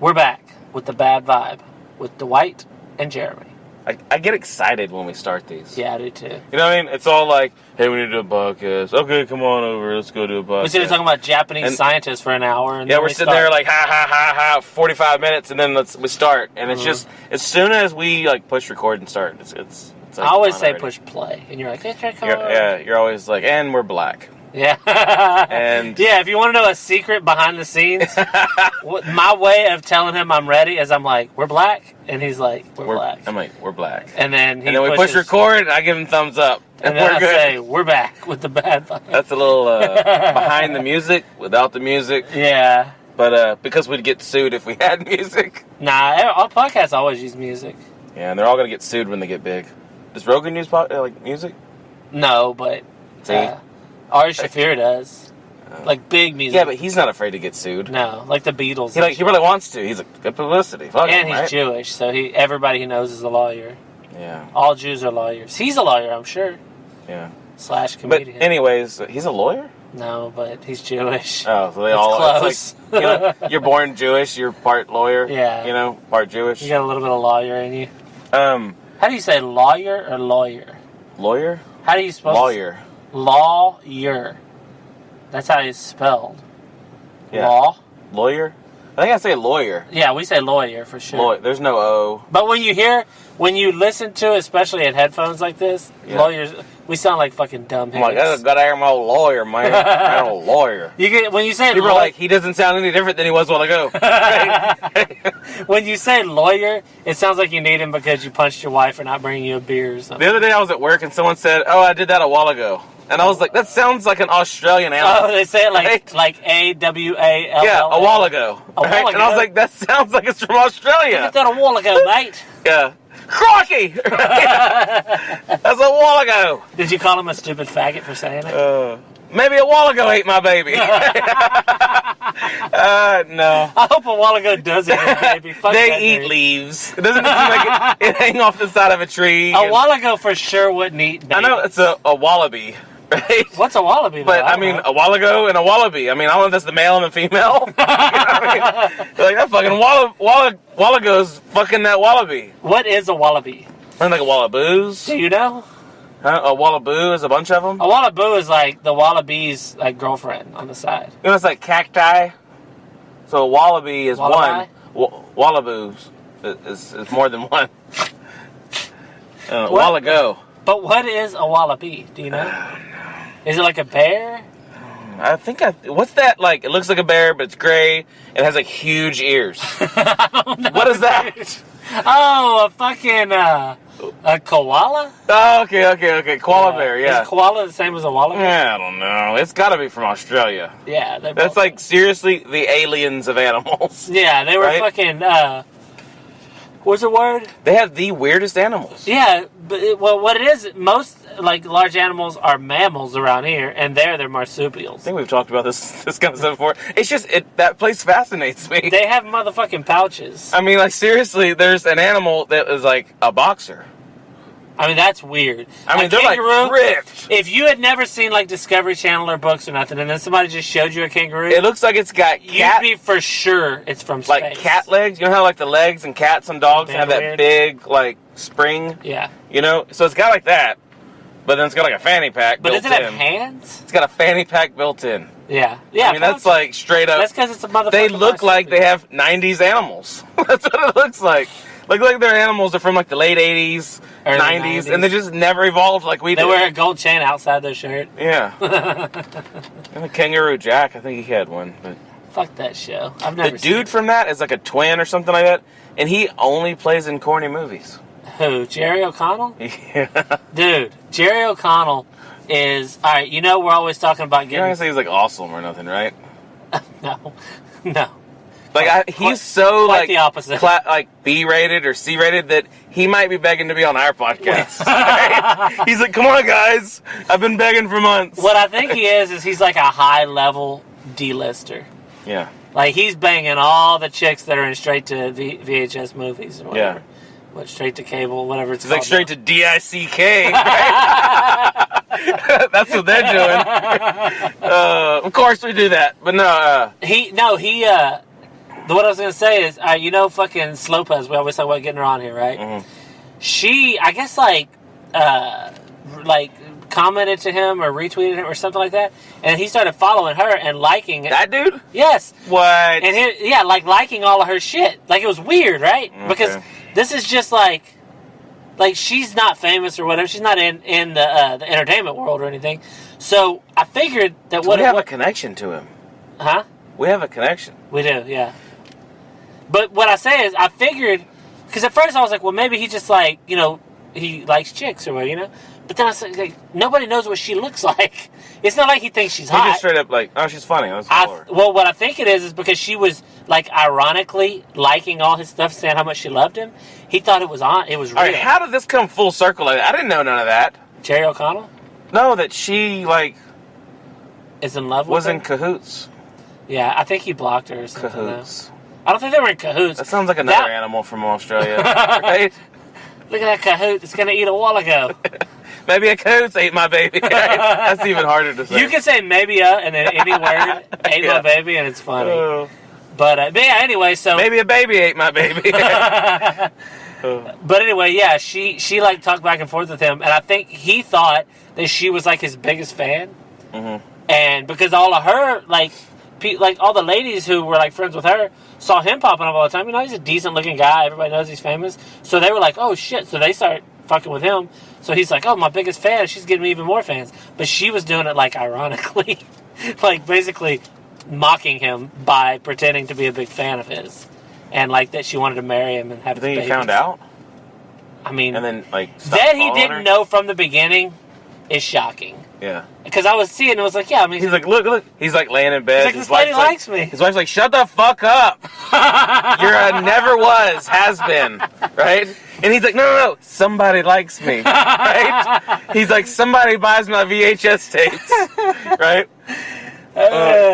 We're back with the bad vibe with Dwight and Jeremy. I get excited when we start these. Yeah, I do too. You know what I mean? It's all like, hey, we need to do a podcast. Okay, come on over. Let's go do a podcast. We started talking about Japanese scientists for an hour. And yeah, we're sitting there like, ha, 45 minutes, and then we start. And it's just, as soon as we like push record and start, it's like I always say push play. And you're like, you're always like, and we're black. Yeah. And yeah, if you want to know a secret behind the scenes, my way of telling him I'm ready is I'm like, we're black. And he's like, we're black. I'm like, we're black. And then we push record, and I give him thumbs up. And then I say, we're back with the bad vibe. That's a little behind the music, without the music. Yeah. But because we'd get sued if we had music. Nah, all podcasts always use music. Yeah, and they're all going to get sued when they get big. Does Rogan use music? No, but Ari Shaffir does. Like big music. Yeah, but he's not afraid to get sued. No, like the Beatles. He really wants to. He's good publicity. And he's Jewish, so everybody he knows is a lawyer. Yeah. All Jews are lawyers. He's a lawyer, I'm sure. Yeah. / comedian. But anyways, he's a lawyer? No, but he's Jewish. Oh, so they all close. It's like, you're born Jewish, you're part lawyer. Yeah. Part Jewish. You got a little bit of lawyer in you. How do you say lawyer or lawyer? Lawyer? How do you spell lawyer? Lawyer. That's how it's spelled. Yeah. Lawyer? I think I say lawyer. Yeah, we say lawyer for sure. There's no O. But when you listen to it, especially in headphones like this, lawyers, we sound like fucking dumb I'm like, I gotta hear my old lawyer, man. I'm a lawyer. When you say people are like, he doesn't sound any different than he was a while ago. When you say lawyer, it sounds like you need him because you punched your wife for not bringing you a beer or something. The other day I was at work and someone said, oh, I did that a while ago. And I was like, that sounds like an Australian animal. Oh, they say it like A-W-A-L-L. Yeah, a while ago. And I was like, that sounds like it's from Australia. I did that a while ago, mate. Yeah. Crocky! That's a while ago. Did you call him a stupid faggot for saying it? Maybe a while ago ate my baby. No. I hope a while ago does eat a baby. Fuck they eat leaves. It doesn't seem like it hang off the side of a tree. A while ago for sure wouldn't eat babies. I know it's a wallaby. Right? What's a wallaby? But I mean, a while ago and a wallaby. I mean, I don't know if that's the male and the female. You know what I mean? Like that fucking wallago's fucking that wallaby. What is a wallaby? I think like a wallaboos. Do you know? Huh? A wallaboo is a bunch of them. A wallaboo is like the wallaby's like girlfriend on the side. You know, it's like cacti. So a wallaby is Wallaby? one. Wallaboos is more than one. A while ago. But what is a wallaby? Do you know? Is it like a bear? I think what's that like? It looks like a bear, but it's gray. It has like huge ears. I don't know. What is that? Oh, a fucking a koala? Oh, okay. Koala bear, yeah. Is koala the same as a wallaby? Yeah, I don't know. It's got to be from Australia. Yeah, that's like seriously the aliens of animals. Yeah, they were fucking. What's the word? They have the weirdest animals. Yeah, but what it is, most like large animals are mammals around here, and they're marsupials. I think we've talked about this kind of stuff before. It's just that place fascinates me. They have motherfucking pouches. I mean, like seriously, there's an animal that is like a boxer. I mean, that's weird. I mean, they're kangaroo, like ripped. If you had never seen like Discovery Channel or books or nothing, and then somebody just showed you a kangaroo, it looks like it's got you'd be for sure it's from space. Like cat legs. You know how like the legs and cats and dogs have that big like spring? Yeah. You know, so it's got like that, but then it's got like a fanny pack built in. But does it have hands? It's got a fanny pack built in. Yeah. Yeah. I mean, that's like straight up. That's because it's a motherfucker. They look like they have 90s animals. That's what it looks like. Like their animals are from like the late 80s, 90s, and they just never evolved like we did. They wear a gold chain outside their shirt. Yeah. And a Kangaroo Jack, I think he had one. But fuck that show. I've never seen it. The dude from that is like a twin or something like that, and he only plays in corny movies. Who? Jerry O'Connell? Yeah. Dude, Jerry O'Connell is... Alright, you know we're always talking about getting... You're not going to say he's like awesome or nothing, right? No. Like he's so quite like the opposite. Like B-rated or C-rated that he might be begging to be on our podcast. Right? He's like, "Come on, guys! I've been begging for months." What I think he is he's like a high-level D-lister. Yeah. Like he's banging all the chicks that are in straight to VHS movies or whatever. Yeah. What straight to cable, whatever it's called. Like straight to DICK. Right? That's what they're doing. Of course we do that, but no. What I was going to say is, you know fucking Slopez, we always talk about getting her on here, right? Mm-hmm. She, I guess, like, commented to him or retweeted him or something like that, and he started following her and liking it. That dude? Yes. What? And liking all of her shit. Like, it was weird, right? Okay. Because this is just like she's not famous or whatever. She's not in the entertainment world or anything. So I figured that we have a connection to him. Huh? We have a connection. We do, yeah. But what I say is, I figured, because at first I was like, well, maybe he just like, you know, he likes chicks or whatever, you know? But then I was like, nobody knows what she looks like. It's not like he thinks she's hot. He just straight up like, oh, she's funny. Well, what I think it is because she was, like, ironically liking all his stuff, saying how much she loved him. He thought it was real. All right, how did this come full circle like that? I didn't know none of that. Jerry O'Connell? No, that she, like... is in love with was her? in cahoots. Yeah, I think he blocked her or something. Cahoots. I don't think they were in cahoots. That sounds like another animal from Australia, right? Look at that cahoot. It's going to eat a while ago. Maybe a cahoot's ate my baby. That's even harder to say. You can say maybe and then any word, ate my baby, and it's funny. But yeah, anyway, so... maybe a baby ate my baby. But anyway, yeah, she like talked back and forth with him, and I think he thought that she was like his biggest fan. Mm-hmm. And because all of her, like all the ladies who were like friends with her saw him popping up all the time. You know, he's a decent looking guy. Everybody knows he's famous. So they were like, oh shit. So they start fucking with him. So he's like, oh, my biggest fan. She's getting me even more fans. But she was doing it like ironically, like basically mocking him by pretending to be a big fan of his. And like that she wanted to marry him and have You think babies. he found out? I mean, and then like that he didn't know from the beginning is shocking. Yeah. Because I was seeing, it was like, yeah, I mean... He's like, look. He's like laying in bed. He's like, this lady likes me. His wife's like, shut the fuck up. You're a never was, has been. Right? And he's like, no. Somebody likes me. Right? He's like, somebody buys my VHS tapes. Right?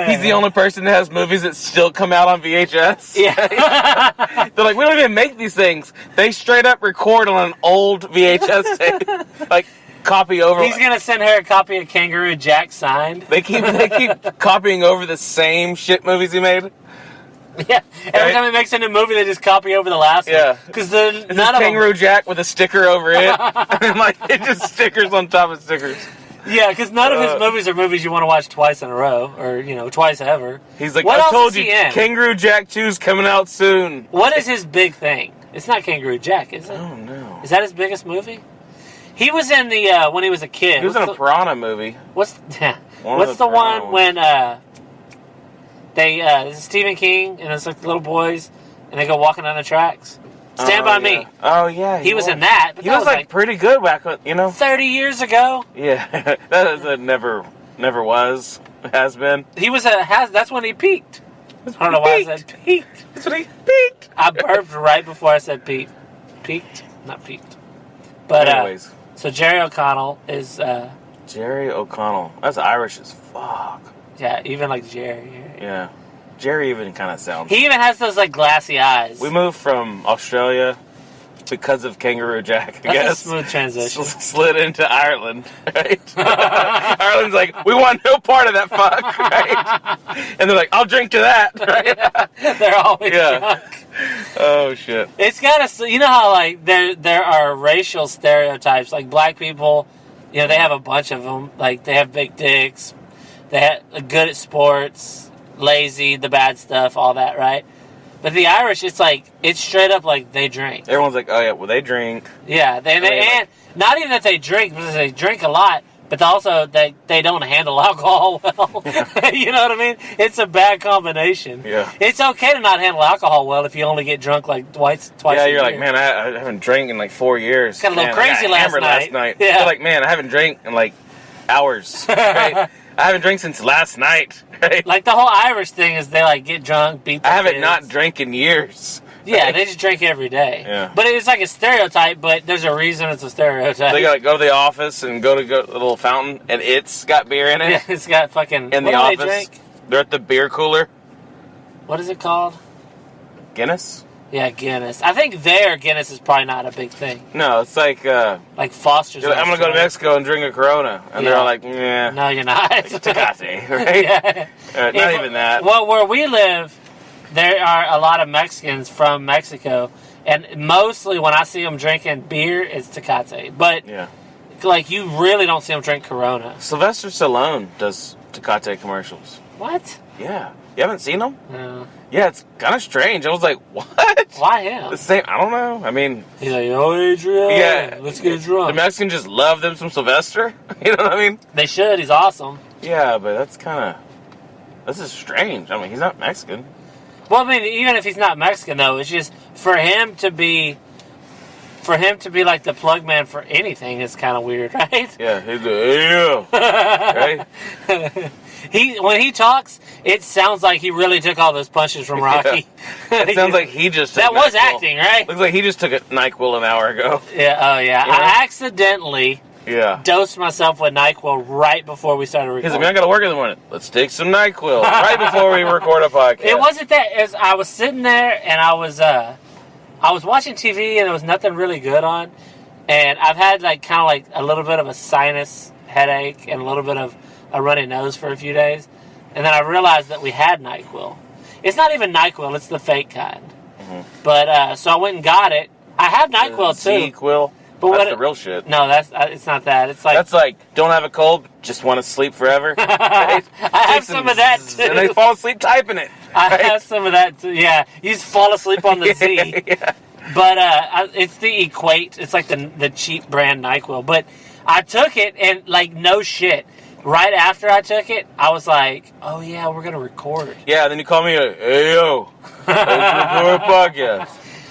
He's the only person that has movies that still come out on VHS. Yeah. They're like, we don't even make these things. They straight up record on an old VHS tape. Like... copy over. He's gonna send her a copy of Kangaroo Jack signed. They keep copying over the same shit movies he made. Yeah, every time he makes a new movie, they just copy over the last one. Because none of Kangaroo Jack with a sticker over it, and like it just stickers on top of stickers. Yeah, because none of his movies are movies you want to watch twice in a row, or twice ever. He's like, I told you, Kangaroo Jack 2's coming out soon. What is his big thing? It's not Kangaroo Jack, is it? Oh no. Is that his biggest movie? He was in the when he was a kid. He was in a Piranha movie. What's the one when there's Stephen King and it's like the little boys and they go walking on the tracks? Stand by Me. Oh yeah, he was in that. But he was like pretty good back when 30 years ago. Yeah, that never was has been. He was that's when he peaked. I don't know why I said peaked. That's when he peaked. I burped right before I said peaked. Peaked, not peaked. But anyways. So Jerry O'Connell is... Jerry O'Connell. That's Irish as fuck. Yeah, even like Jerry. Yeah. Jerry even kind of sounds... He even has those like glassy eyes. We moved from Australia because of Kangaroo Jack, I guess. That's a smooth transition. Slid into Ireland, right? Ireland's like, we want no part of that fuck, right? And they're like, I'll drink to that, right? They're always drunk. Oh shit! It's gotta, you know how like there are racial stereotypes, like black people, they have a bunch of them. Like they have big dicks, they have good at sports, lazy, the bad stuff, all that, right? But the Irish, it's like it's straight up like they drink. Everyone's like, oh yeah, well they drink. Yeah, and not even that they drink, because they drink a lot. But also, they don't handle alcohol well. You know what I mean? It's a bad combination. Yeah. It's okay to not handle alcohol well if you only get drunk like twice a year. Yeah, you're like, man, I haven't drank in like 4 years. Got a little crazy last night. Yeah. You're like, man, I haven't drank in like hours. Right? I haven't drank since last night. Right? Like the whole Irish thing is they like get drunk, beat their I haven't kids. not drank in years. Yeah, they just drink every day. Yeah. But it's like a stereotype, but there's a reason it's a stereotype. They gotta go to the office and go to the little fountain, and it's got beer in it. Yeah, it's got fucking... In the office. They're at the beer cooler. What is it called? Guinness? Yeah, Guinness. I think Guinness is probably not a big thing. No, it's like Foster's. Like, I'm gonna go to Mexico and drink a Corona, and they're all like, "Yeah, no, you're not." Like Tecate, right? Yeah. Not even that. Well, where we live, there are a lot of Mexicans from Mexico, and mostly when I see them drinking beer, it's Tecate. But like, you really don't see them drink Corona. Sylvester Stallone does Tecate commercials. What? Yeah. You haven't seen them? No. Yeah, it's kind of strange. I was like, what? Why him? The same. I don't know. I mean, he's like, oh, Adrian, let's get drunk. The Mexicans just love them some Sylvester. You know what I mean? They should. He's awesome. Yeah, but that's kind of... This is strange. I mean, he's not Mexican. Well, I mean, even if he's not Mexican, though, it's just for him to be like the plug man for anything is kind of weird, right? Yeah, he's like, right? When he talks, it sounds like he really took all those punches from Rocky. Yeah. It sounds like he just took that was NyQuil. Acting, right? Looks like he just took a NyQuil an hour ago. Yeah, oh yeah. I accidentally dosed myself with NyQuil right before we started recording. He's like, I gotta work in the morning. Let's take some NyQuil right before we record a podcast. It wasn't that. I was sitting there and I was watching TV and there was nothing really good on, and I've had like a little bit of a sinus headache and a little bit of a runny nose for a few days, and then I realized that we had NyQuil. It's not even NyQuil; it's the fake kind. Mm-hmm. But so I went and got it. I have NyQuil too. NyQuil. But that's the real shit. No, it's not that. It's like... That's like, don't have a cold, just want to sleep forever. I have some of that, too. And they fall asleep typing it. I have some of that, too. Yeah, you just fall asleep on the Z. Yeah. But it's the Equate. It's like the cheap brand NyQuil. But I took it, and, like, no shit. Right after I took it, I was like, oh, yeah, we're going to record. Yeah, then you call me, hey, yo, let's record a podcast.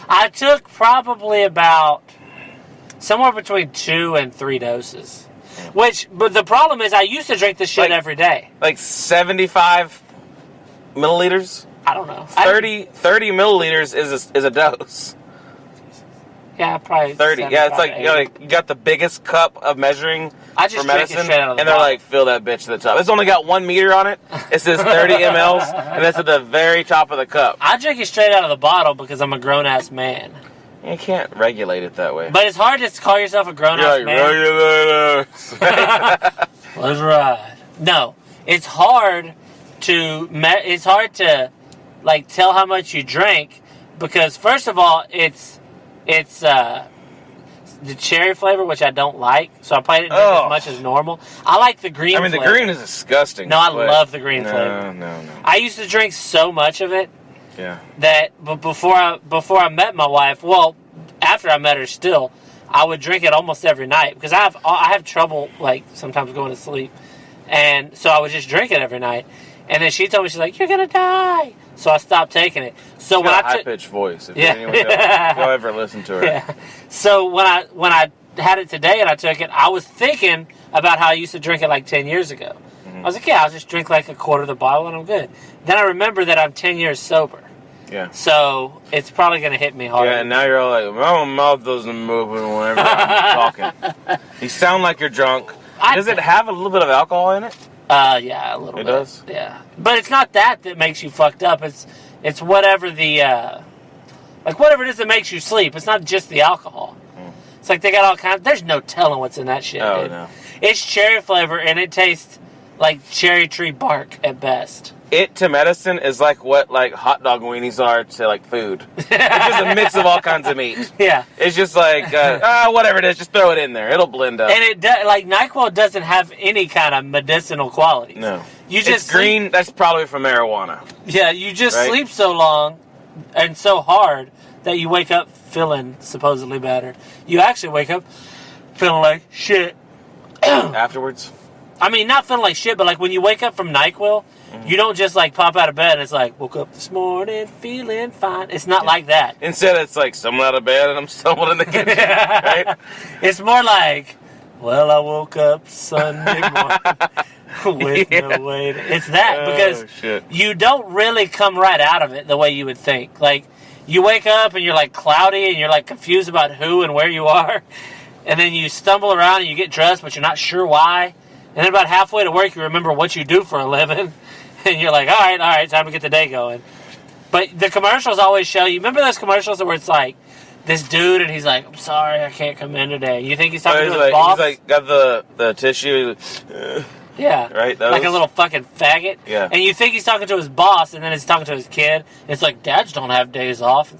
I took probably about... somewhere between 2 and 3 doses. But the problem is I used to drink this shit every day. Like 75 milliliters? I don't know. 30 milliliters is a dose. Yeah, probably 30. Yeah, it's like you got the biggest cup of measuring for medicine, drink it straight out of the and they're bottle. like, fill that bitch to the top. It's only got 1 meter on it. It says 30 mLs, and that's at the very top of the cup. I drink it straight out of the bottle because I'm a grown-ass man. You can't regulate it that way. But it's hard to call yourself a grown-ass man. Let's ride. No, it's hard to like tell how much you drink because first of all, it's the cherry flavor, which I don't like, so I probably didn't drink as much as normal. I like the green flavor. I mean, the green is disgusting. No, I love the green flavor. No. I used to drink so much of it. Yeah. But before I met my wife, well, after I met her still, I would drink it almost every night because I have trouble like sometimes going to sleep, and so I would just drink it every night. And then she told me, she's like, "You're gonna die," so I stopped taking it. So when I high pitched voice, if anyone ever listened to her. Yeah. So when I had it today and I took it, I was thinking about how I used to drink it like 10 years ago. I was like, I'll just drink like a quarter of the bottle and I'm good. Then I remember that I'm 10 years sober. Yeah. So it's probably going to hit me hard. Yeah, and now you're all like, my mouth doesn't move whenever I'm talking. You sound like you're drunk. Does it have a little bit of alcohol in it? Yeah, a little bit. It does? Yeah. But it's not that makes you fucked up. It's whatever whatever it is that makes you sleep. It's not just the alcohol. It's like they got all kinds. There's no telling what's in that shit, dude. No. It's cherry flavor, and it tastes like cherry tree bark at best. It to medicine is like what like hot dog weenies are to like food. It's just a mix of all kinds of meat. Yeah. It's just like whatever it is, just throw it in there. It'll blend up. And NyQuil doesn't have any kind of medicinal qualities. No. It's green. That's probably from marijuana. Yeah, you just sleep so long and so hard that you wake up feeling supposedly better. You actually wake up feeling like shit. Afterwards? I mean, not feeling like shit, but like when you wake up from NyQuil, you don't just like pop out of bed and it's like, woke up this morning feeling fine. It's not like that. Instead, it's like, someone out of bed and I'm stumbled in the kitchen. Right? It's more like, well, I woke up Sunday morning with no way. It's that because you don't really come right out of it the way you would think. Like, you wake up and you're like cloudy and you're like confused about who and where you are. And then you stumble around and you get dressed, but you're not sure why. And then about halfway to work, you remember what you do for a living. And you're like, all right, time to get the day going. But the commercials always show you. Remember those commercials where it's like, this dude, and he's like, I'm sorry, I can't come in today. You think he's talking to his boss? He's like, got the tissue. Yeah. Right? Those? Like a little fucking faggot. Yeah. And you think he's talking to his boss, and then he's talking to his kid. It's like, dads don't have days off.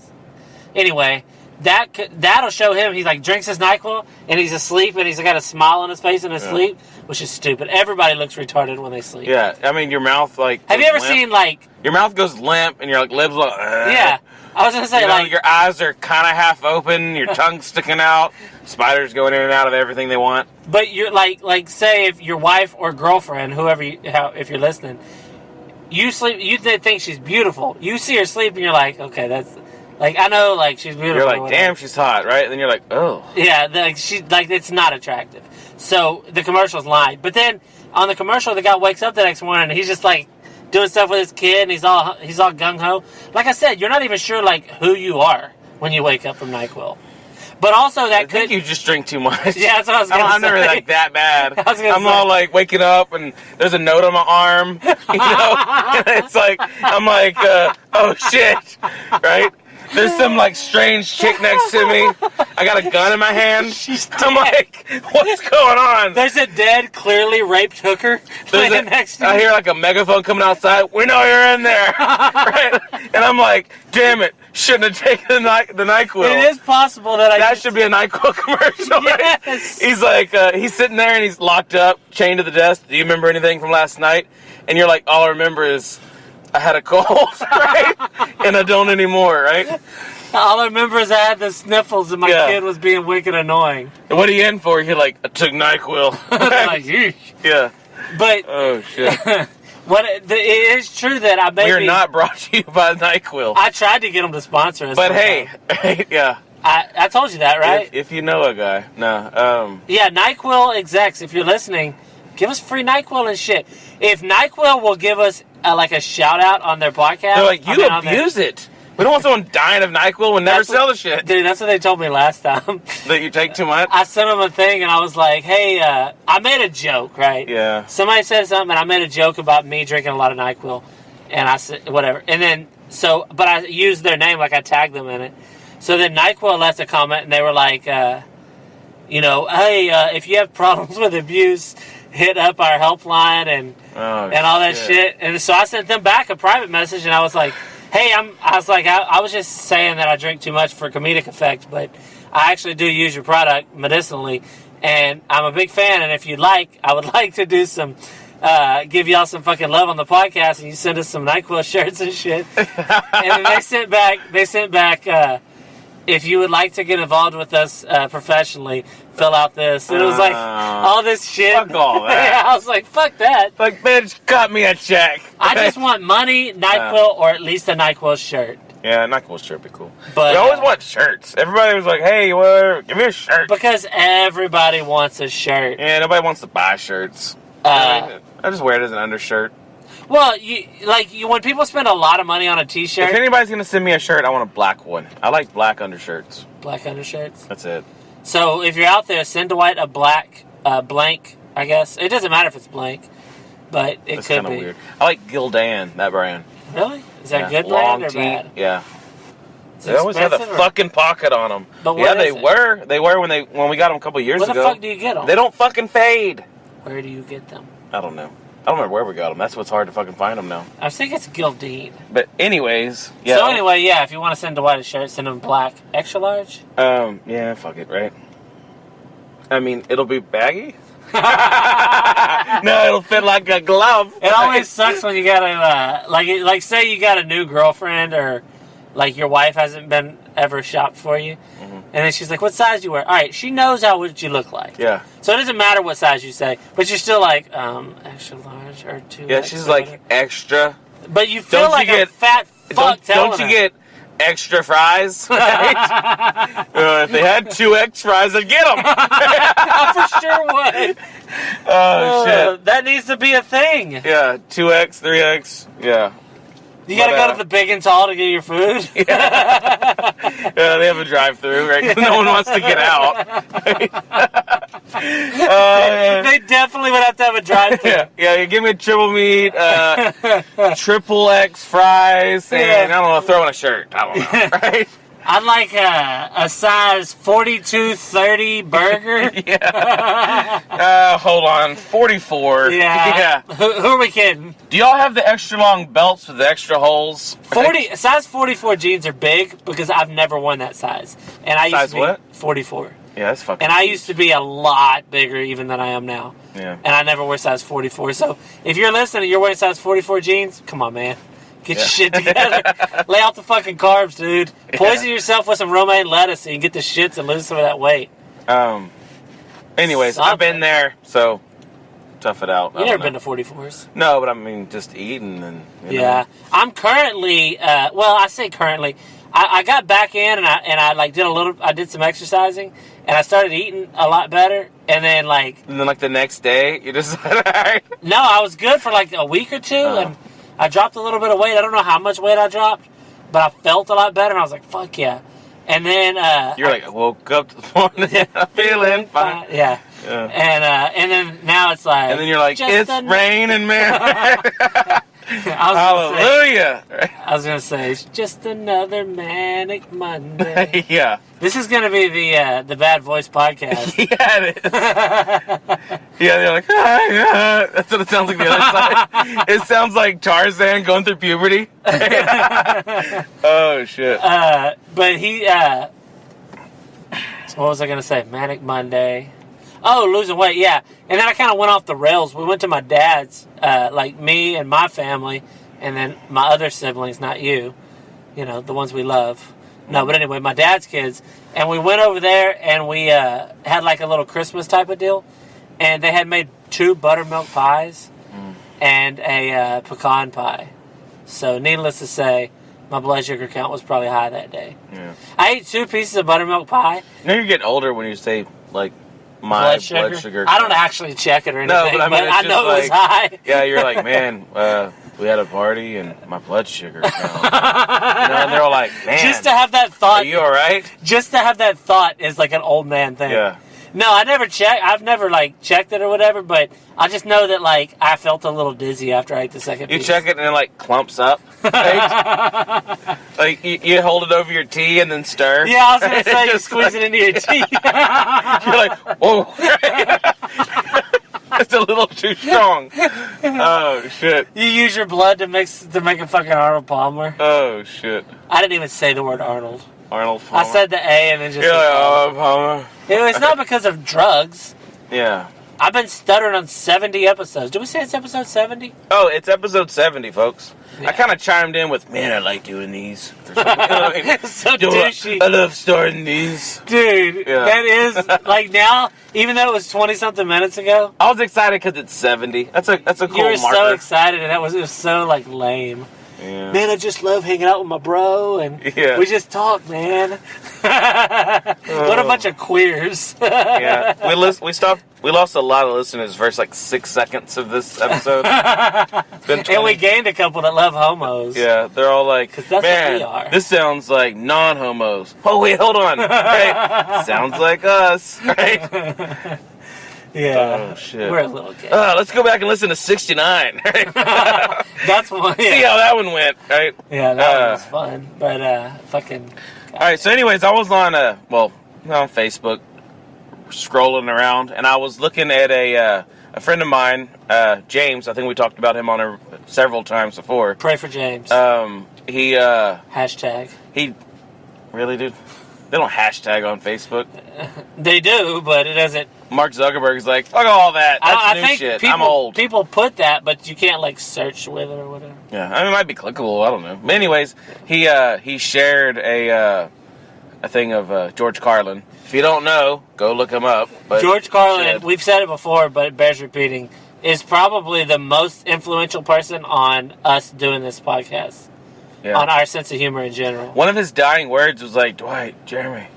Anyway, that'll show him. He like drinks his NyQuil, and he's asleep, and he's got a smile on his face in his sleep, which is stupid. Everybody looks retarded when they sleep. Yeah. I mean, your mouth, like... Have you ever limp. seen, like... Your mouth goes limp, and your like lips like... Yeah. I was going to say, like... your eyes are kind of half open, your tongue's sticking out, spiders going in and out of everything they want. But you're like say if your wife or girlfriend, if you're listening, you sleep, you think she's beautiful. You see her sleep, and you're like, okay, that's... Like, I know, like, she's beautiful. You're like, damn, she's hot, right? And then you're like, oh. Yeah, it's not attractive. So, the commercial's lying. But then, on the commercial, the guy wakes up the next morning, and he's just, like, doing stuff with his kid, and he's all gung-ho. Like I said, you're not even sure, like, who you are when you wake up from NyQuil. But also, I think you just drink too much. Yeah, that's what I was going to say. I'm never, like, that bad. I'm all, like, waking up, and there's a note on my arm, you know? And it's like, I'm like, oh, shit, right? There's some, like, strange chick next to me. I got a gun in my hand. I'm like, what's going on? There's a dead, clearly raped hooker laying next to you. I hear, like, a megaphone coming outside. We know you're in there. Right? And I'm like, damn it. Shouldn't have taken the NyQuil. It is possible that That should be a NyQuil commercial. Yes. Right? He's like, he's sitting there and he's locked up, chained to the desk. Do you remember anything from last night? And you're like, all I remember is... I had a cold, right? And I don't anymore, right? All I remember is I had the sniffles and my kid was being wicked annoying. And what are you in for? You're like, I took NyQuil. Like, yeesh. Yeah. But oh, shit. It is true that I maybe... We're not brought to you by NyQuil. I tried to get them to sponsor us. But hey, yeah. I told you that, right? If you know a guy. No. Yeah, NyQuil execs, if you're listening, give us free NyQuil and shit. If NyQuil will give us like a shout out on their podcast, they're like, you abuse it. We don't want someone dying of NyQuil and never sell the shit. Dude, that's what they told me last time. That you take too much? I sent them a thing and I was like, hey, I made a joke, right? Yeah. Somebody said something and I made a joke about me drinking a lot of NyQuil. And I said, whatever. And then, but I used their name, like I tagged them in it. So then NyQuil left a comment and they were like, hey, if you have problems with abuse, hit up our helpline and all that shit. And so I sent them back a private message, and I was like, hey, I was just saying that I drink too much for comedic effect, but I actually do use your product medicinally, and I'm a big fan, and if you'd like, I would like to do some, give y'all some fucking love on the podcast, and you send us some NyQuil shirts and shit. And then they sent back, if you would like to get involved with us professionally, fill out this. And it was like all this shit. Fuck all that. Yeah, I was like, fuck that. Like, bitch, cut me a check. I just want money, NyQuil, or at least a NyQuil shirt. Yeah, NyQuil shirt would be cool. But we always want shirts. Everybody was like, hey, whatever, give me a shirt. Because everybody wants a shirt. Yeah, nobody wants to buy shirts. I just wear it as an undershirt. Well, when people spend a lot of money on a t-shirt... If anybody's going to send me a shirt, I want a black one. I like black undershirts. Black undershirts? That's it. So, if you're out there, send Dwight a black, blank, I guess. It doesn't matter if it's blank, but it That's could kind of be. Weird. I like Gildan, that brand. Really? Is that good Long brand or tee. bad? Yeah. Is They always had a fucking pocket on them. But yeah, they is it? were. They were when we got them a couple years ago. Where the fuck do you get them? They don't fucking fade. Where do you get them? I don't know. I don't remember where we got them. That's what's hard to fucking find them now. I think it's Gildeen. But anyways, yeah. So anyway, yeah, if you want to send Dwight a shirt, send him black. Extra large? Yeah, fuck it, right? I mean, it'll be baggy? No, it'll fit like a glove. It always sucks when you got a, like say you got a new girlfriend or, like, your wife hasn't been ever shopped for you. Mm-hmm. And then she's like, what size do you wear? All right, she knows what you look like. Yeah. So it doesn't matter what size you say, but you're still like, extra large or 2X. Yeah, she's like, extra. But you feel like a fat fuck telling Don't you her. get extra fries? Right? If they had 2X fries, I'd get them. I for sure would. Oh, shit. That needs to be a thing. Yeah, 2X, 3X, yeah. You gotta go to the Big and Tall to get your food? Yeah, they have a drive-thru, right? 'Cause no one wants to get out. They definitely would have to have a drive-thru. Yeah, give me a triple meat, triple X fries, and I don't know, throw in a shirt. I don't know, right? I'd like a size 42-30 burger. Yeah. Hold on. 44. Yeah. Who are we kidding? Do y'all have the extra long belts with the extra holes? Size 44 jeans are big because I've never worn that size. And I used to be what? 44. Yeah, that's fucking. And I used to be a lot bigger even than I am now. Yeah. And I never wear size 44. So if you're listening and you're wearing size 44 jeans, come on, man. Get your shit together. Lay off the fucking carbs, dude. Poison yourself with some romaine lettuce so you can get the shits and lose some of that weight. Anyways, I've been there, so tough it out. You never been to 44s? No, but I mean, just eating and. Yeah. I'm currently, I say currently. I got back in and I like did some exercising and I started eating a lot better and then the next day you just alright. No, I was good for like a week or two and I dropped a little bit of weight. I don't know how much weight I dropped, but I felt a lot better and I was like, fuck yeah. And then you're like, I woke up this morning I'm feeling fine. Yeah. And then now it's like, and then you're like, it's raining, man. Hallelujah! I was gonna say it's just another manic Monday. Yeah. This is gonna be the Bad Voice podcast. Yeah, it is. Yeah, they're like, that's what it sounds like the other side. It sounds like Tarzan going through puberty. Oh shit. But he what was I gonna say? Manic Monday. Oh, losing weight, yeah. And then I kind of went off the rails. We went to my dad's, like me and my family, and then my other siblings, not you, the ones we love. No, but anyway, my dad's kids. And we went over there, and we had like a little Christmas type of deal. And they had made 2 buttermilk pies and a pecan pie. So needless to say, my blood sugar count was probably high that day. Yeah. I ate 2 pieces of buttermilk pie. You're getting older when you say, like, my blood sugar. I don't actually check it or anything, no, but I know it was high. Yeah, you're like, man, we had a party and my blood sugar count. And they're all like, man. Just to have that thought. Are you all right? Just to have that thought is like an old man thing. Yeah. No, I never checked. I've never checked it or whatever, but I just know that I felt a little dizzy after I ate the second piece. You check it and it clumps up. Right? Like you hold it over your tea and then stir. Yeah, I was gonna say you squeeze it into your tea. You're like, whoa. It's a little too strong. Oh shit. You use your blood to make a fucking Arnold Palmer. Oh shit. I didn't even say the word Arnold. Arnold Palmer. I said the A and then just. You're like, oh, Palmer. It's not because of drugs. Yeah. I've been stuttering on 70 episodes. Did we say it's episode 70? Oh, it's episode 70, folks. Yeah. I kind of chimed in with, man, I like doing these. So douchey. I love starting these. Dude, Yeah. that is, now, even though it was 20-something minutes ago. I was excited because it's 70. That's a cool You were marker. so excited, and it was so, lame. Yeah. Man, I just love hanging out with my bro, and Yeah. we just talk, man. What a bunch of queers. Yeah, we lost a lot of listeners first 6 seconds of this episode. It's been 20. And we gained a couple that love homos. Yeah, they're all like, 'Cause that's man, what we are. this sounds like non-homos. Oh wait, hold on. Right? Sounds like us, right? Yeah. Oh shit. We're a little gay. Let's go back and listen to 69. Right? That's one. Yeah. See how that one went, right? Yeah, that one was fun. But fucking. All right. So, anyways, I was on on Facebook, scrolling around, and I was looking at a friend of mine, James. I think we talked about him on her several times before. Pray for James. He Hashtag. He really, dude. They don't hashtag on Facebook. They do, but it doesn't. Mark Zuckerberg's like, fuck all that. That's I new think shit. People, I'm old. People put that, but you can't search with it or whatever. Yeah, I mean, it might be clickable. I don't know. But anyways, he shared a thing of George Carlin. If you don't know, go look him up. But George Carlin, we've said it before, but it bears repeating, is probably the most influential person on us doing this podcast. Yeah. On our sense of humor in general. One of his dying words was like, Dwight, Jeremy,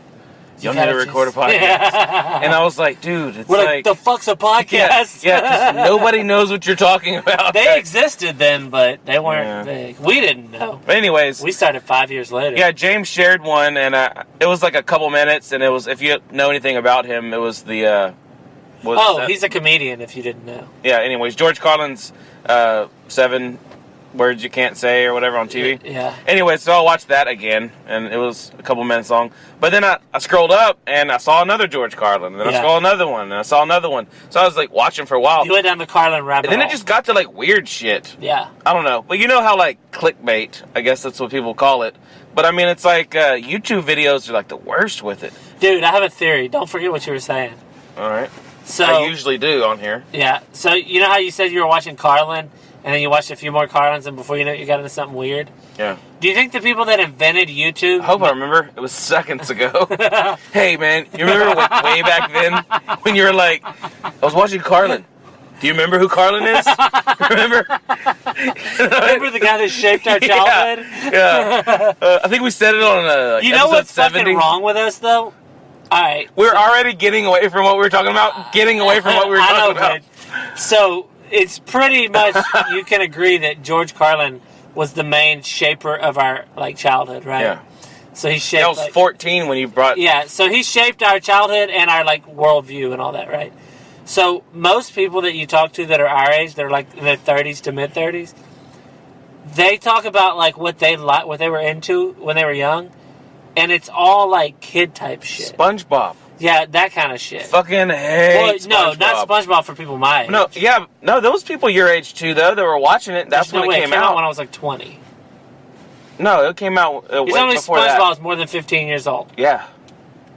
y'all need to record a podcast. Yeah. And I was like, dude, it's We're like... the fuck's a podcast? Yeah, 'cause nobody knows what you're talking about. They existed then, but they weren't big. We didn't know. But anyways... We started 5 years later. Yeah, James shared one, and it was a couple minutes, and it was, if you know anything about him, it was the... he's a comedian, if you didn't know. Yeah, anyways, George Carlin's 7 words you can't say or whatever on TV. Yeah. Anyway, so I watched that again, and it was a couple minutes long. But then I scrolled up, and I saw another George Carlin, and then I saw another one, and I saw another one. So I was like watching for a while. You went down the Carlin rabbit hole. And then it just got to like weird shit. Yeah. I don't know. But you know how like clickbait, I guess that's what people call it. But I mean, it's like YouTube videos are like the worst with it. Dude, I have a theory. Don't forget what you were saying. All right. So I usually do on here. Yeah. So you know how you said you were watching Carlin, and then you watched a few more Carlins, and before you know it, you got into something weird? Yeah. Do you think the people that invented YouTube... I hope I remember. It was seconds ago. Hey, man, you remember way back then when you were like, I was watching Carlin. Do you remember who Carlin is? Remember? Remember the guy that shaped our childhood? Yeah. I think we said it on you know what's 70? fucking wrong with us, though? All right. We're already getting away from what we were talking about. Getting away from what we were talking about. So it's pretty much, you can agree that George Carlin was the main shaper of our like childhood, right? Yeah. So he shaped. I was 14 when you brought. Yeah. So he shaped our childhood and our like worldview and all that, right? So most people that you talk to that are our age, they're like in their 30s to mid 30s. They talk about like what they were into when they were young, and it's all like kid type shit. SpongeBob. Yeah, that kind of shit. Fucking hate SpongeBob. No, not SpongeBob for people my age. No, those people your age too, though, that were watching it. That's when it came out. When I was like 20. No, it came out You're way telling me before SpongeBob that. is more than 15 years old? Yeah.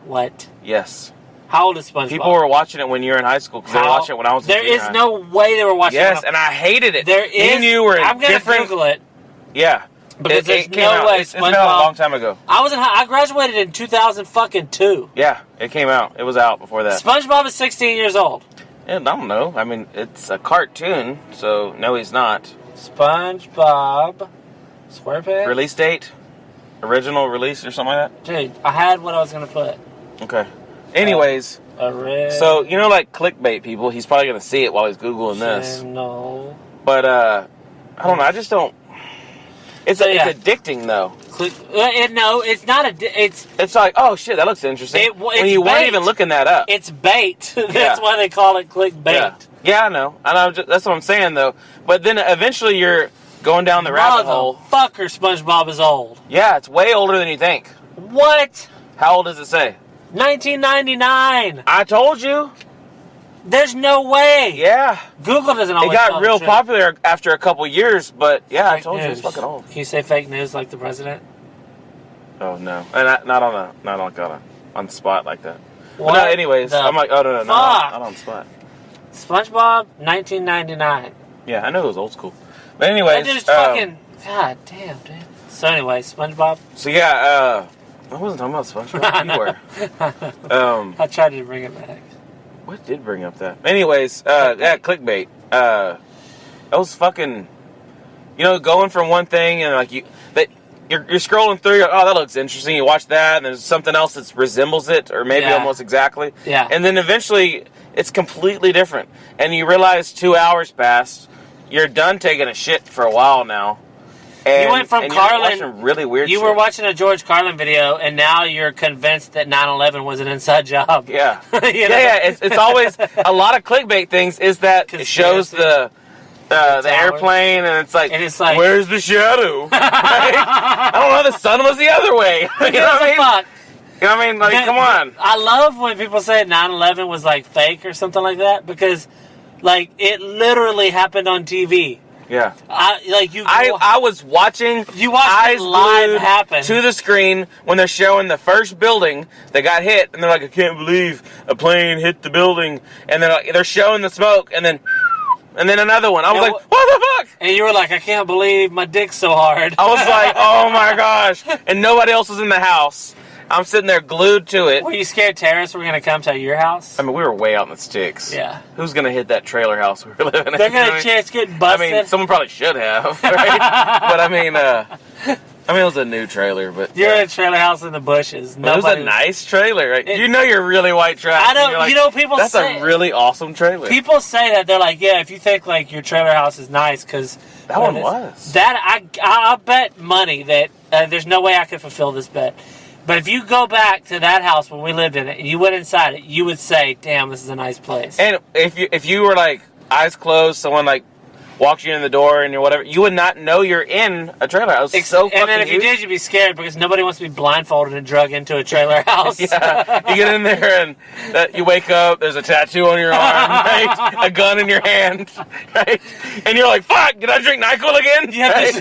What? Yes. How old is SpongeBob? People were watching it when you were in high school because they were watching it when I was in junior high. There is no way they were watching it. Yes, and I hated it. There is. Me and you were in I'm going to different... Google it. Yeah. Because there's it came no out. way It's been out a long time ago. I graduated in 2002. Yeah, it came out. It was out before that. SpongeBob is 16 years old. Yeah, I don't know. I mean, it's a cartoon, so no, he's not. SpongeBob SquarePants? Release date? Original release or something like that? Dude, I had what I was going to put. Okay. Anyways, so, you know, like clickbait people, he's probably going to see it while he's Googling this. No. But, I don't know. I just don't... It's addicting, though. No, it's not. It's like, oh, shit, that looks interesting. When you weren't even looking that up. It's bait. That's why they call it clickbait. Yeah, I know. That's what I'm saying, though. But then eventually you're going down the rabbit hole. Motherfucker, SpongeBob is old. Yeah, it's way older than you think. What? How old does it say? 1999. I told you. There's no way. Yeah. Google doesn't always It got real popular after a couple years, but yeah, I told you it's fucking old. Can you say fake news like the president? Oh no, and not on the spot like that. What? No, anyways, I'm like, oh no, not on the spot. SpongeBob, 1999. Yeah, I know it was old school, but anyways, that dude's fucking. God damn, dude. So anyway, SpongeBob. So yeah, I wasn't talking about SpongeBob. You were. I tried to bring it back. What did bring up that? Anyways, yeah, clickbait. That was fucking, going from one thing and like you're scrolling through. Oh, that looks interesting. You watch that, and there's something else that resembles it, or maybe almost exactly. Yeah. And then eventually, it's completely different, and you realize 2 hours passed. You're done taking a shit for a while now. And, you went from Carlin. Really weird. You were watching a George Carlin video, and now you're convinced that 9/11 was an inside job. Yeah, It's always a lot of clickbait things. Is that it shows the airplane, and it's like, where's the shadow? Right? I don't know. The sun was the other way. You know what I mean? Fuck. You know what I mean? Like, come on. I love when people say 9/11 was like fake or something like that because, like, it literally happened on TV. Yeah. I was watching. You watched it live happen to the screen when they're showing the first building that got hit, and they're like, I can't believe a plane hit the building, and they're showing the smoke, and then another one. I was like, what the fuck? And you were like, I can't believe my dick's so hard. I was like, oh my gosh, and nobody else was in the house. I'm sitting there glued to it. Were you scared terrorists were going to come to your house? I mean, we were way out in the sticks. Yeah. Who's going to hit that trailer house we were living in? They're going to chance getting busted. I mean, someone probably should have, right? But I mean, it was a new trailer, but... You're in a trailer house in the bushes. It was a nice trailer. Right? You're really white trash. I don't, people that's say... That's a really awesome trailer. People say that. They're like, yeah, if you think, like, your trailer house is nice, because... That one was. I'll bet money that there's no way I could fulfill this bet. But if you go back to that house when we lived in it, and you went inside it, you would say, damn, this is a nice place. And if you were, like, eyes closed, someone, like, walks you in the door and whatever, you would not know you're in a trailer house. It's so fucking And then if you did, you'd be scared because nobody wants to be blindfolded and drug into a trailer house. Yeah, you get in there and you wake up, there's a tattoo on your arm, right? A gun in your hand, right? And you're like, fuck, did I drink NyQuil again? You have,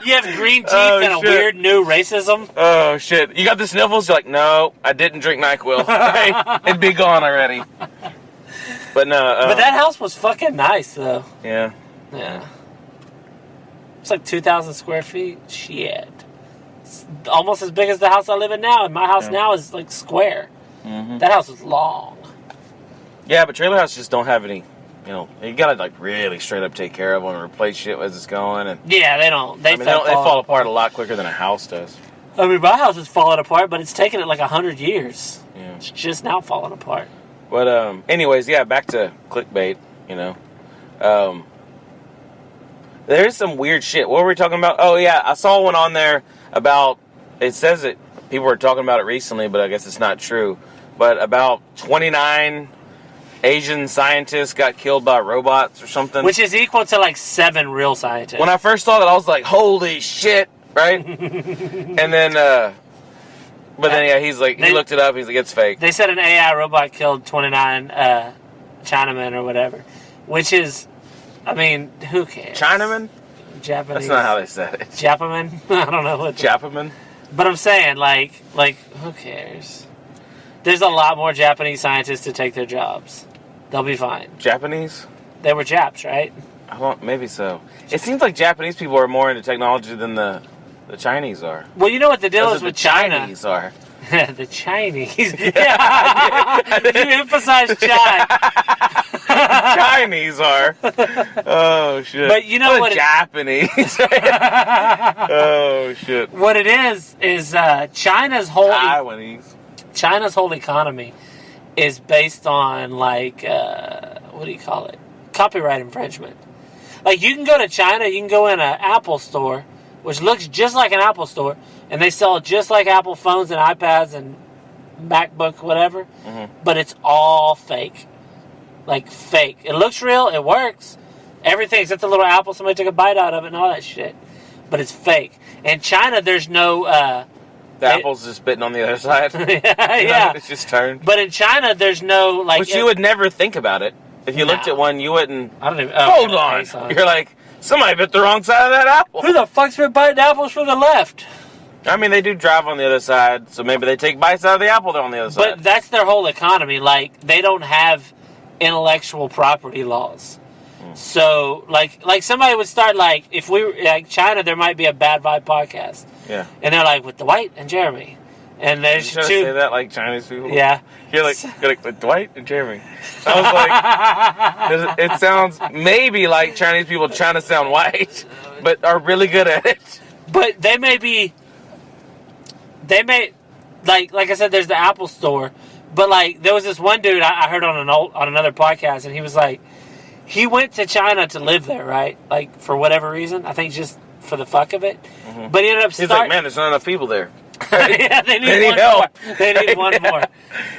you have green teeth and a weird new racism. Oh, shit. You got the sniffles? You're like, no, I didn't drink NyQuil. Right? It'd be gone already. But no. But that house was fucking nice, though. Yeah. Yeah. It's like 2,000 square feet. Shit. It's almost as big as the house I live in now. And my house now is like square. Mm-hmm. That house is long. Yeah, but trailer houses just don't have any, you gotta like really straight up take care of them and replace shit as it's going. And yeah, they don't. They fall apart a lot quicker than a house does. I mean, my house is falling apart, but it's taken it like 100 years. Yeah. It's just now falling apart. But anyways, yeah, back to clickbait. There's some weird shit. What were we talking about? Oh yeah, I saw one on there about. It says that people were talking about it recently, but I guess it's not true. But about 29 Asian scientists got killed by robots or something, which is equal to like 7 real scientists. When I first saw that, I was like, "Holy shit!" Right? And then. But then, yeah, he's like, he looked it up, he's like, it's fake. They said an AI robot killed 29 Chinamen or whatever. Which is, I mean, who cares? Chinamen? Japanese. That's not how they said it. Japaman? I don't know what. Japaman? But I'm saying, like, who cares? There's a lot more Japanese scientists to take their jobs. They'll be fine. Japanese? They were Japs, right? Maybe so. It seems like Japanese people are more into technology than the Chinese are. Well, you know what the deal is with China? Chinese are. The Chinese. Yeah. You emphasize China. Chinese are. Oh, shit. But you know what? Japanese. Oh, shit. What it is China's whole... Taiwanese. China's whole economy is based on, like, what do you call it? Copyright infringement. Like, you can go to China, you can go in an Apple store, which looks just like an Apple store, and they sell just like Apple phones and iPads and MacBook, whatever, but it's all fake. Like, fake. It looks real, it works, everything except the little apple, somebody took a bite out of it and all that shit, but it's fake. In China, there's no... the apple's just bitten on the other side. Yeah. It's just turned. But in China, there's no, like... Which you would never think about it. If you looked at one, you wouldn't... I don't even... Hold on. You're like... Somebody bit the wrong side of that apple. Who the fuck's been biting apples from the left? I mean, they do drive on the other side, so maybe they take bites out of the apple, they're on the other side. But that's their whole economy. Like, they don't have intellectual property laws. So, like somebody would start, like, if we were, like, China, there might be a Bad Vibe podcast. Yeah. And they're like, with Dwight and Jeremy. And there's you say that like Chinese people? Yeah. You're like with Dwight and Jeremy. I was like, it sounds maybe like Chinese people trying to sound white, but are really good at it. But they may, like I said, there's the Apple store. But, like, there was this one dude I heard on another podcast, and he was like, he went to China to live there, right? Like, for whatever reason. I think just for the fuck of it. Mm-hmm. But he ended up He's like, man, there's not enough people there. Yeah, they need one help. More. They need one more.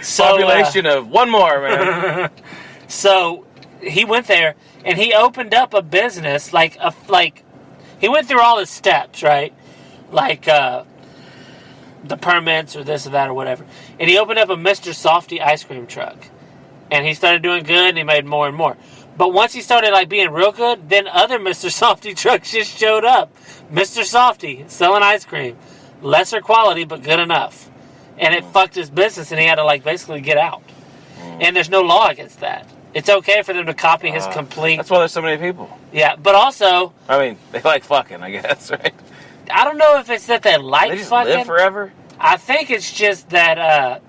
So, population of one more, man. So he went there and he opened up a business, like he went through all his steps, right? Like the permits or this or that or whatever. And he opened up a Mr. Softy ice cream truck. And he started doing good and he made more and more. But once he started like being real good, then other Mr. Softy trucks just showed up. Mr. Softy selling ice cream. Lesser quality, but good enough. And it fucked his business, and he had to, like, basically get out. And there's no law against that. It's okay for them to copy his complete... That's why there's so many people. Yeah, but also... I mean, they like fucking, I guess, right? I don't know if it's that they like they just fucking. live forever? I think it's just that,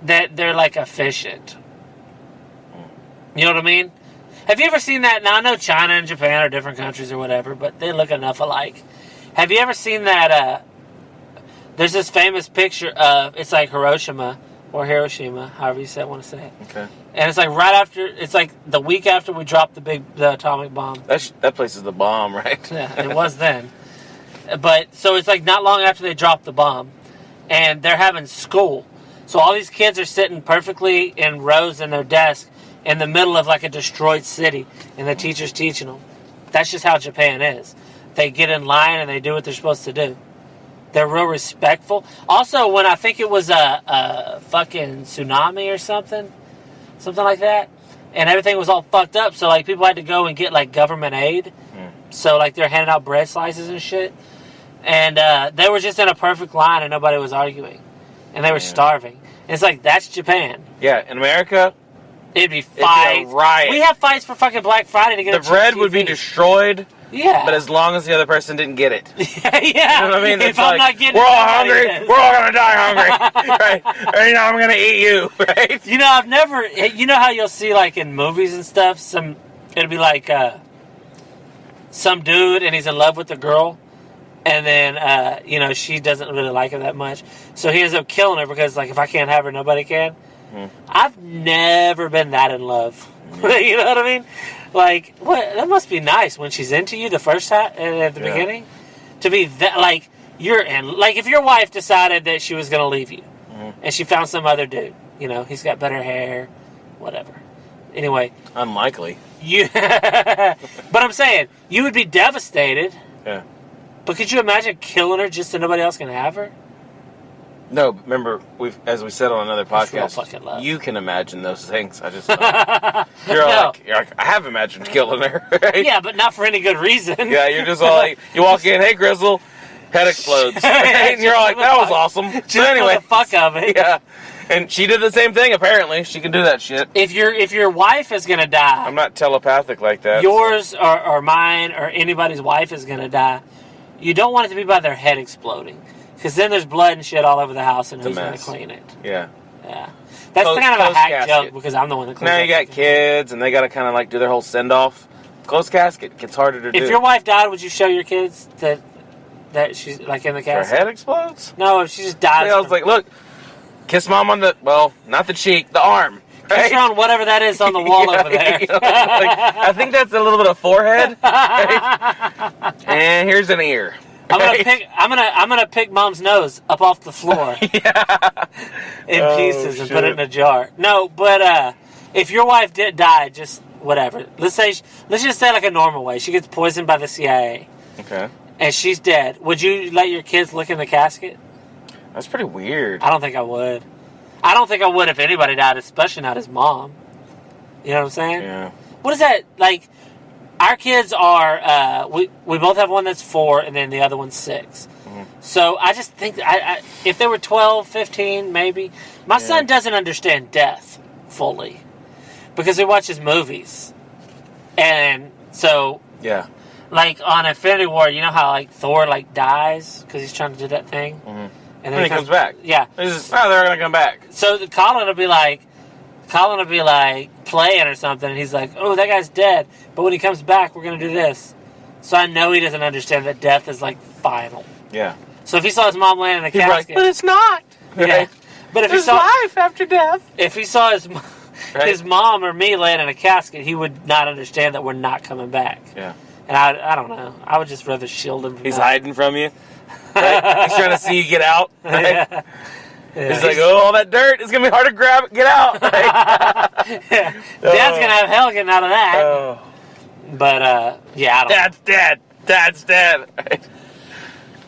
that they're, like, efficient. You know what I mean? Have you ever seen that? Now, I know China and Japan are different countries or whatever, but they look enough alike. Have you ever seen that, there's this famous picture of, it's like Hiroshima, however you want to say it. Okay. And it's like it's like the week after we dropped the atomic bomb. That place is the bomb, right? Yeah, it was then. But, so it's like not long after they dropped the bomb, and they're having school. So all these kids are sitting perfectly in rows in their desk, in the middle of like a destroyed city, and the teacher's teaching them. That's just how Japan is. They get in line and they do what they're supposed to do. They're real respectful. Also, when I think it was a fucking tsunami or something like that, and everything was all fucked up, so like people had to go and get like government aid. So like they're handing out bread slices and shit, and they were just in a perfect line and nobody was arguing, and they were starving. And it's like, that's Japan. Yeah, in America, it'd be fights. It'd be a riot. We have fights for fucking Black Friday to get the bread would be destroyed. Yeah, but as long as the other person didn't get it. Yeah, you know what I mean? If I'm not getting we're it, all hungry. We're all gonna die hungry, right? Or, you know, I'm gonna eat you, right? You know, I've never. You know how you'll see like in movies and stuff, it'll be like some dude and he's in love with the girl, and then you know, she doesn't really like him that much, so he ends up killing her because like, if I can't have her, nobody can. I've never been that in love. You know what I mean? Like, what? That must be nice when she's into you the first time at the beginning, to be that like you're in. Like if your wife decided that she was going to leave you, and she found some other dude, you know, he's got better hair, whatever. Anyway, unlikely. But I'm saying you would be devastated. Yeah. But could you imagine killing her just so nobody else can have her? No, remember, as we said on another fucking podcast, love. You can imagine those things. I just you're like, I have imagined killing her. Right? Yeah, but not for any good reason. Yeah, you're just all like, you walk in, hey Grizzle, head explodes, right? And you're all like, that was awesome. Just so anyway, for the fuck of it. Yeah, and she did the same thing. Apparently, she can do that shit. If your wife is gonna die, I'm not telepathic like that. Yours or mine or anybody's wife is gonna die. You don't want it to be by their head exploding. Because then there's blood and shit all over the house, and who's going to clean it? Yeah. Yeah. That's kind of a hack joke, because I'm the one that cleans it. Now you got kids, and they got to kind of like do their whole send-off. Closed casket gets harder to do. If your wife died, would you show your kids that she's like in the casket? Her head explodes? No, if she just dies. I was like, look, kiss mom on not the cheek, the arm. Right? Kiss her on whatever that is on the wall over there. You know, like, I think that's a little bit of forehead. Right? And here's an ear. I'm gonna pick mom's nose up off the floor in pieces and put it in a jar. No, but if your wife did die, just whatever. Let's just say like a normal way. She gets poisoned by the CIA. Okay. And she's dead. Would you let your kids look in the casket? That's pretty weird. I don't think I would. I don't think I would if anybody died, especially not his mom. You know what I'm saying? Yeah. What is that like? Our kids are, we both have one that's 4 and then the other one's 6. So I just think, if they were 12, 15, maybe. My son doesn't understand death fully because he watches movies. And so, like on Infinity War, you know how like Thor like dies because he's trying to do that thing? And then he comes back. Yeah. They're going to come back. So Colin will be like playing or something, and he's like, oh, that guy's dead, but when he comes back, we're going to do this. So I know he doesn't understand that death is like final. Yeah. So if he saw his mom laying in a casket... Like, but it's not! Yeah. Right? But if There's he saw life after death! If he saw his mom or me laying in a casket, he would not understand that we're not coming back. Yeah. And I don't know. I would just rather shield him from He's that. hiding from you. Right? He's trying to see you get out. Right? Yeah. He's like, oh, all that dirt. It's going to be hard to grab it. Get out. Right? Dad's going to have hell getting out of that. Oh. But, I don't Dad's dead. Dad's dead. Right?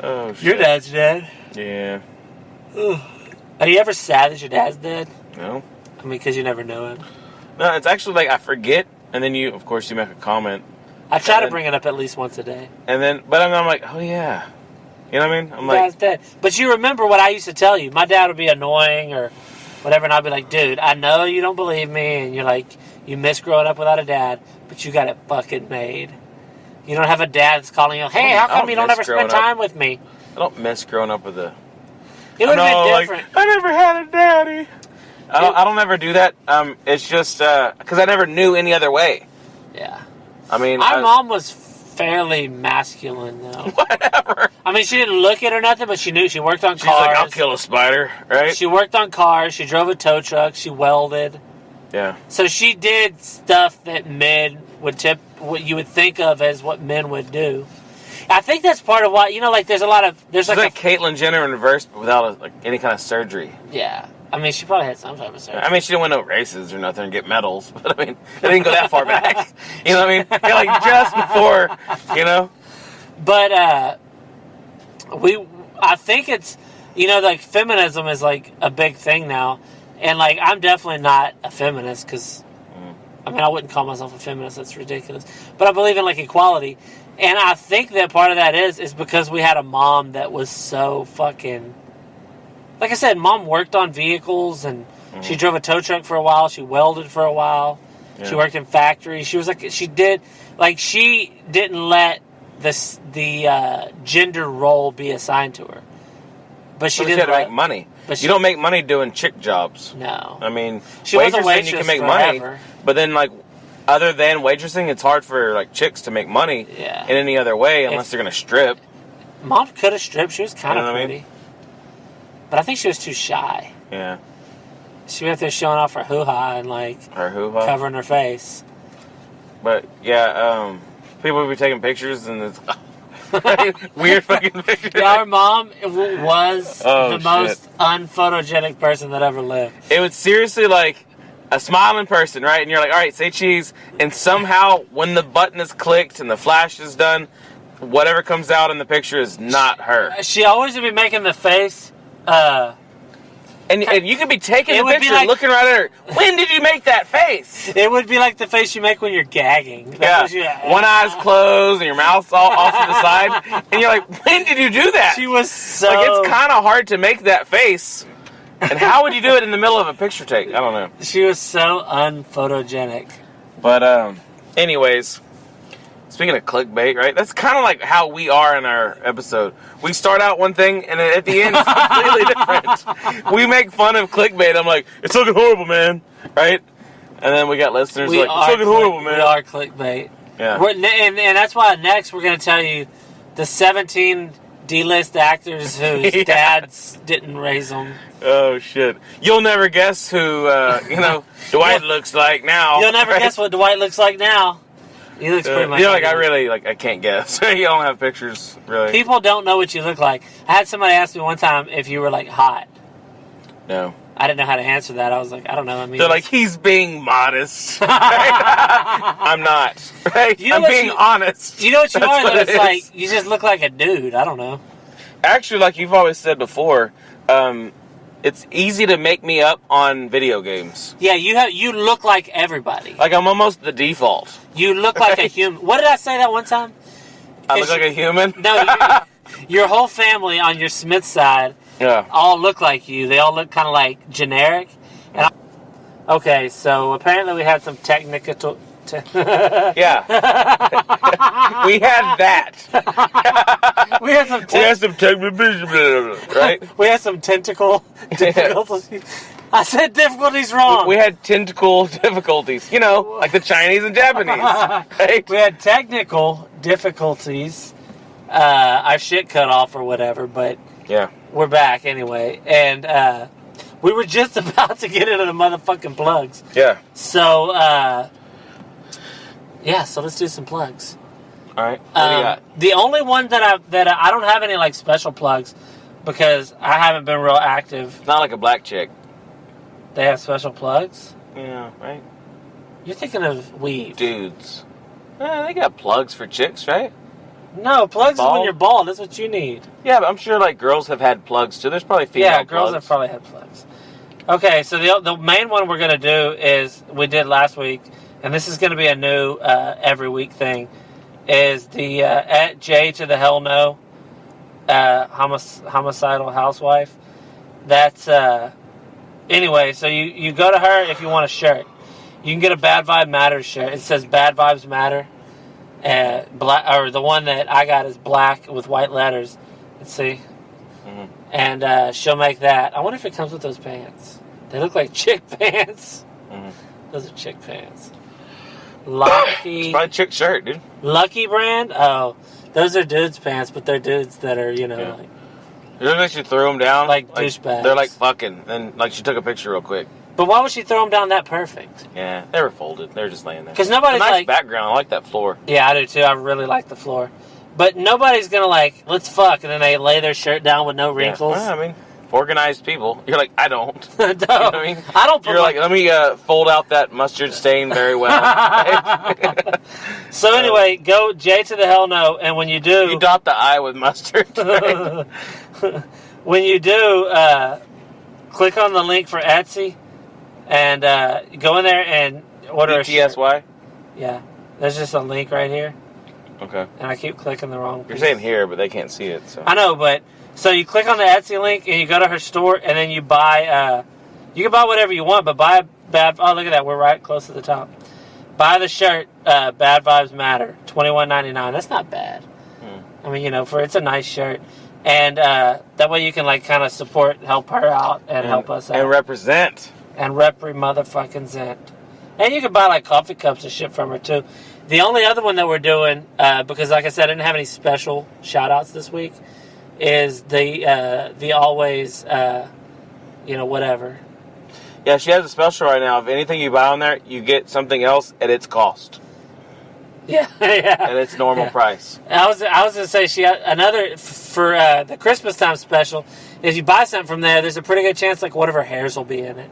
Oh, shit. Your dad's dead. Yeah. Are you ever sad that your dad's dead? No. I mean, because you never know him. No, it's actually like I forget, and then you, of course, you make a comment. I try to bring it up at least once a day. And then, but I'm like, oh, yeah. You know what I mean? I'm Your dad's dead. But you remember what I used to tell you. My dad would be annoying or whatever, and I'd be like, dude, I know you don't believe me, and you're like, you miss growing up without a dad, but you got it fucking made. You don't have a dad that's calling you, hey, how come you don't ever spend time with me? I don't miss growing up with a... It would have been different. Like, I never had a daddy. I don't ever do that. It's just because I never knew any other way. Yeah. I mean... Our mom was fairly masculine, though. Whatever. I mean, she didn't look it or nothing, but she knew. She worked on cars. She's like, I'll kill a spider, right? She worked on cars. She drove a tow truck. She welded. Yeah. So she did stuff that men would what you would think of as what men would do. I think that's part of why, you know, like there's a lot of... There's like Caitlyn Jenner in reverse, but without any kind of surgery. Yeah. I mean, she probably had some type of surgery. I mean, she didn't win no races or nothing and get medals, but I mean, it didn't go that far back. You know what I mean? Yeah, like just before, you know? But, I think it's, like, feminism is, like, a big thing now. And, like, I'm definitely not a feminist because, I mean, I wouldn't call myself a feminist. That's ridiculous. But I believe in, like, equality. And I think that part of that is because we had a mom that was so fucking... Like I said, Mom worked on vehicles, and she drove a tow truck for a while. She welded for a while. Yeah. She worked in factories. She was like... She didn't let the gender role be assigned to her. But she didn't make money. But you don't make money doing chick jobs. No. I mean, she was a waitress you can make forever. money, but then, like, other than waitressing, it's hard for, like, chicks to make money in any other way unless they're going to strip. Mom could have stripped. She was kind of pretty. I mean? But I think she was too shy. Yeah. She went there showing off her hoo-ha and, like, covering her face. But, yeah, people would be taking pictures and it's... weird fucking pictures. Yeah, our mom was the most unphotogenic person that ever lived. It was seriously like a smiling person, right? And you're like, all right, say cheese. And somehow when the button is clicked and the flash is done, whatever comes out in the picture is not her. She always would be making the face... And you could be taking the picture and looking right at her. When did you make that face? It would be like the face you make when you're gagging. One eye's closed and your mouth's all off to the side. And you're like, when did you do that? She was so... Like, it's kind of hard to make that face. And how would you do it in the middle of a picture take? I don't know. She was so unphotogenic. But, anyways... Speaking of clickbait, right? That's kind of like how we are in our episode. We start out one thing, and then at the end, it's completely different. We make fun of clickbait. I'm like, it's looking horrible, man. Right? And then we got listeners like, it's looking horrible, man. We are clickbait. Yeah. And that's why next we're going to tell you the 17 D-list actors whose dads didn't raise them. Oh, shit. You'll never guess who, Dwight looks like now. You'll never guess what Dwight looks like now. He looks pretty much I can't guess. You don't have pictures, really. People don't know what you look like. I had somebody ask me one time if you were, like, hot. No. I didn't know how to answer that. I was like, I don't know. I mean, they're like, he's being modest. I'm not. Right? I'm being honest. You know what you are, though? It's like, you just look like a dude. I don't know. Actually, like you've always said before, it's easy to make me up on video games. Yeah, you look like everybody. Like I'm almost the default. You look like a human. What did I say that one time? I look like a human? No, your whole family on your Smith side all look like you. They all look kind of like generic. Okay, so apparently we had some technical... Yeah. We had that. We had some technical... Right? We had some difficulties. I said difficulties wrong. We had tentacle difficulties. Like the Chinese and Japanese. Right? We had technical difficulties. Our shit cut off or whatever, but we're back anyway. And we were just about to get into the motherfucking plugs. Yeah. So, so let's do some plugs. All right. What do you got? The only one that I don't have any like special plugs because I haven't been real active. It's not like a black chick. They have special plugs? Yeah, right. You're thinking of weave. Dudes. They got plugs for chicks, right? No, plugs is when you're bald. That's what you need. Yeah, but I'm sure like girls have had plugs too. There's probably female plugs. Yeah, girls have probably had plugs. Okay, so the main one we're going to do is, we did last week, and this is going to be a new every week thing, is the at J to the hell no homicidal housewife. That's, anyway, so you go to her if you want a shirt. You can get a Bad Vibe Matters shirt. It says Bad Vibes Matter. Black, or the one that I got is black with white letters. Let's see. Mm-hmm. And she'll make that. I wonder if it comes with those pants. They look like chick pants. Mm-hmm. Those are chick pants. Lucky. It's probably a chick shirt, dude. Lucky brand? Oh, those are dudes' pants, but they're dudes that are, like... It looks like she threw them down. Like douchebags. They're like fucking. And like she took a picture real quick. But why would she throw them down that perfect? Yeah, they were folded. They were just laying there. Because nobody's nice background. I like that floor. Yeah, I do too. I really like the floor. But nobody's gonna let's fuck, and then they lay their shirt down with no wrinkles. Yeah. Well, I mean, organized people. You're like, I don't. No, You know what I mean? I don't put You're like, let me fold out that mustard stain very well. Right? So anyway, go J to the hell no, and when you do... You dot the I with mustard. Right? When you do, click on the link for Etsy, and go in there and order a shirt. ETSY? Yeah. There's just a link right here. Okay. And I keep clicking the wrong piece. You're saying here, but they can't see it. So. I know, but... So you click on the Etsy link, and you go to her store, and then you buy... you can buy whatever you want, but buy a bad... Oh, look at that. We're right close to the top. Buy the shirt, Bad Vibes Matter, $21.99. That's not bad. I mean, it's a nice shirt. And that way you can, kind of support, help her out, and help us out. And represent. And motherfucking Zent. And you can buy, coffee cups and shit from her, too. The only other one that we're doing, because, like I said, I didn't have any special shout-outs this week, is the always, whatever. Yeah, she has a special right now. If anything you buy on there, you get something else at its cost. Yeah, yeah. At its normal price. I was gonna say she had another for the Christmas time special. If you buy something from there, there's a pretty good chance one of her hairs will be in it.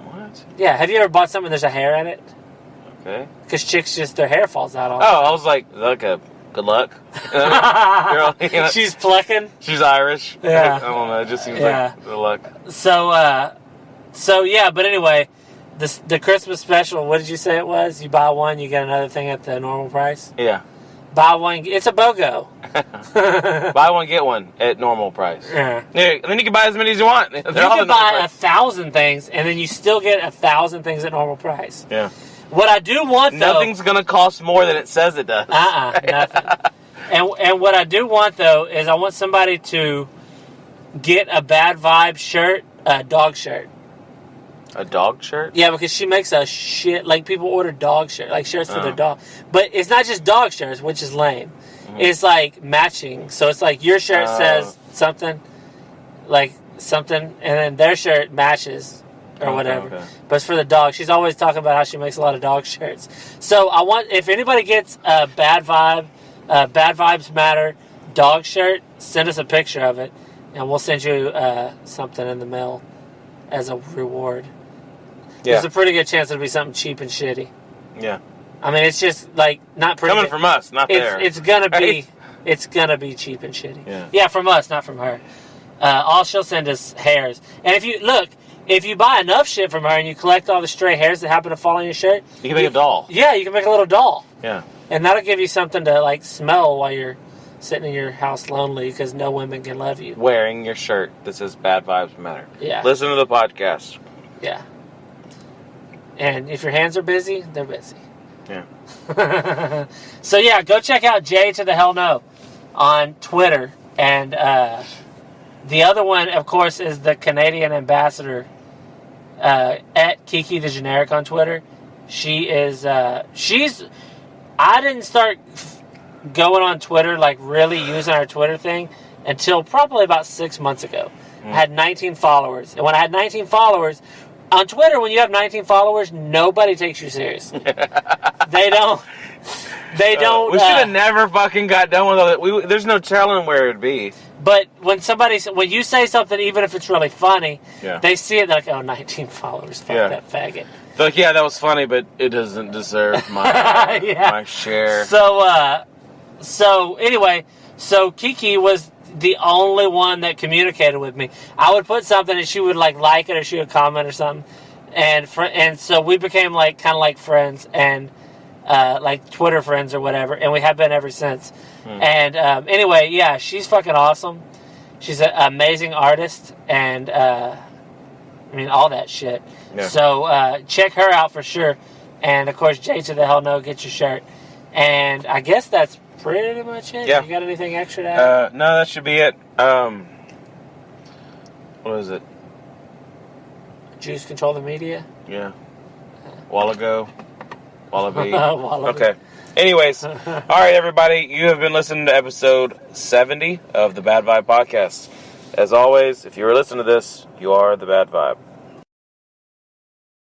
What? Yeah. Have you ever bought something and there's a hair in it? Okay. Because chicks their hair falls out all. Oh, I was like, good luck. She's plucking. She's Irish. Yeah. I don't know. It just seems like good luck. So yeah. But anyway. The Christmas special, what did you say it was? You buy one, you get another thing at the normal price? Yeah. Buy one, it's a BOGO. Buy one, get one at normal price. Yeah. And then you can buy as many as you want. You can buy 1,000 things, and then you still get 1,000 things at normal price. Yeah. What I do want, though... Nothing's going to cost more than it says it does. Nothing. And what I do want, though, is I want somebody to get a Bad Vibe shirt, a dog shirt. A dog shirt? Yeah, because she makes a shit... people order dog shirts, shirts for their dog. But it's not just dog shirts, which is lame. Mm-hmm. It's, matching. So it's your shirt says something, and then their shirt matches or whatever. Okay. But it's for the dog. She's always talking about how she makes a lot of dog shirts. So I want... If anybody gets a Bad Vibes Matter dog shirt, send us a picture of it, and we'll send you something in the mail as a reward. Yeah. There's a pretty good chance it'll be something cheap and shitty. Yeah. I mean, it's just not pretty. Coming from us, not there. It's gonna be, it's gonna be cheap and shitty. Yeah. Yeah, from us, not from her. All she'll send us hairs. And if you buy enough shit from her and you collect all the stray hairs that happen to fall on your shirt, you can make a doll. Yeah, you can make a little doll. Yeah. And that'll give you something to smell while you're sitting in your house lonely because no women can love you. Wearing your shirt that says Bad Vibes Matter. Yeah. Listen to the podcast. Yeah. And if your hands are busy, they're busy. Yeah. So yeah, go check out J to the Hell No on Twitter. And the other one, of course, is the Canadian ambassador at Kiki the Generic on Twitter. She is, I didn't start going on Twitter, really using our Twitter thing until probably about 6 months ago. I had 19 followers. And when I had 19 followers, on Twitter, when you have 19 followers, nobody takes you serious. They don't. We should have never fucking got done with all that. There's no telling where it'd be. But when you say something, even if it's really funny, they see it, they're like, oh, 19 followers, fuck that faggot. They're like, yeah, that was funny, but it doesn't deserve my my share. So anyway, Kiki was the only one that communicated with me. I would put something and she would like it or she would comment or something, and so we became kind of friends and Twitter friends or whatever, and we have been ever since. And anyway, yeah, she's fucking awesome. She's an amazing artist and all that shit. Yeah. So check her out for sure. And of course, J to the Hell No, get your shirt. And I guess that's pretty much it. Yeah. You got anything extra to add? No, that should be it. What is it? Juice Control the Media? Yeah. Wallago. Wallaby. Wallaby. Okay. Anyways, all right, everybody. You have been listening to episode 70 of the Bad Vibe Podcast. As always, if you were listening to this, you are the Bad Vibe.